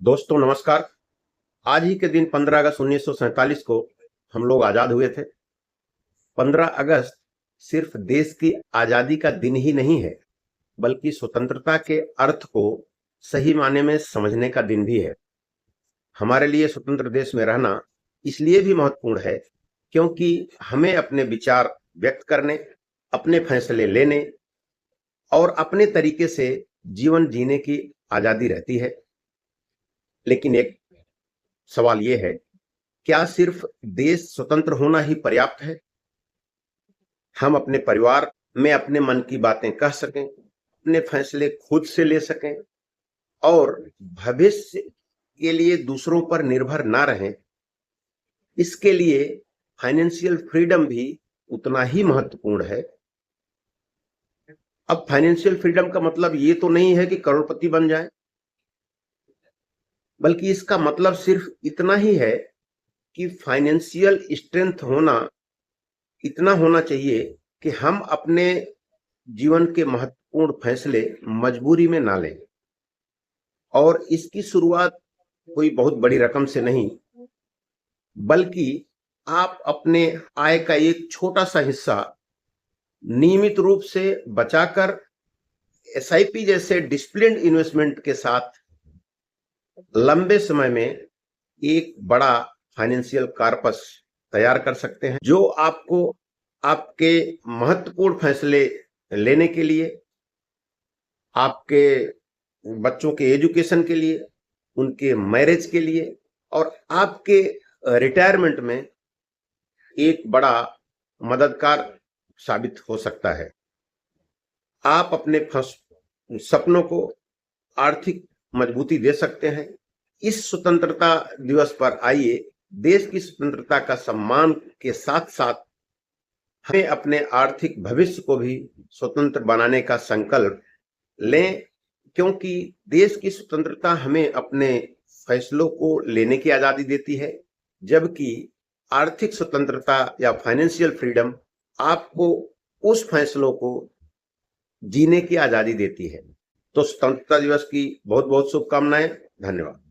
दोस्तों नमस्कार। आज ही के दिन 15 अगस्त 1947 को हम लोग आजाद हुए थे। 15 अगस्त सिर्फ देश की आजादी का दिन ही नहीं है, बल्कि स्वतंत्रता के अर्थ को सही मायने में समझने का दिन भी है। हमारे लिए स्वतंत्र देश में रहना इसलिए भी महत्वपूर्ण है क्योंकि हमें अपने विचार व्यक्त करने, अपने फैसले लेने और अपने तरीके से जीवन जीने की आजादी रहती है। लेकिन एक सवाल ये है, क्या सिर्फ देश स्वतंत्र होना ही पर्याप्त है? हम अपने परिवार में अपने मन की बातें कह सकें, अपने फैसले खुद से ले सकें और भविष्य के लिए दूसरों पर निर्भर ना रहें, इसके लिए फाइनेंशियल फ्रीडम भी उतना ही महत्वपूर्ण है। अब फाइनेंशियल फ्रीडम का मतलब ये तो नहीं है कि करोड़पति बन जाए, बल्कि इसका मतलब सिर्फ इतना ही है कि फाइनेंशियल स्ट्रेंथ इतना होना चाहिए कि हम अपने जीवन के महत्वपूर्ण फैसले मजबूरी में ना लें। और इसकी शुरुआत कोई बहुत बड़ी रकम से नहीं, बल्कि आप अपने आय का एक छोटा सा हिस्सा नियमित रूप से बचाकर एसआईपी जैसे डिसिप्लिन्ड इन्वेस्टमेंट के साथ लंबे समय में एक बड़ा फाइनेंशियल कॉर्पस तैयार कर सकते हैं, जो आपको आपके महत्वपूर्ण फैसले लेने के लिए, आपके बच्चों के एजुकेशन के लिए, उनके मैरिज के लिए और आपके रिटायरमेंट में एक बड़ा मददगार साबित हो सकता है। आप अपने सपनों को आर्थिक मजबूती दे सकते हैं। इस स्वतंत्रता दिवस पर आइए देश की स्वतंत्रता का सम्मान के साथ साथ हमें अपने आर्थिक भविष्य को भी स्वतंत्र बनाने का संकल्प लें, क्योंकि देश की स्वतंत्रता हमें अपने फैसलों को लेने की आजादी देती है, जबकि आर्थिक स्वतंत्रता या फाइनेंशियल फ्रीडम आपको उस फैसलों को जीने की आजादी देती है। तो स्वतंत्रता दिवस की बहुत बहुत शुभकामनाएं। धन्यवाद।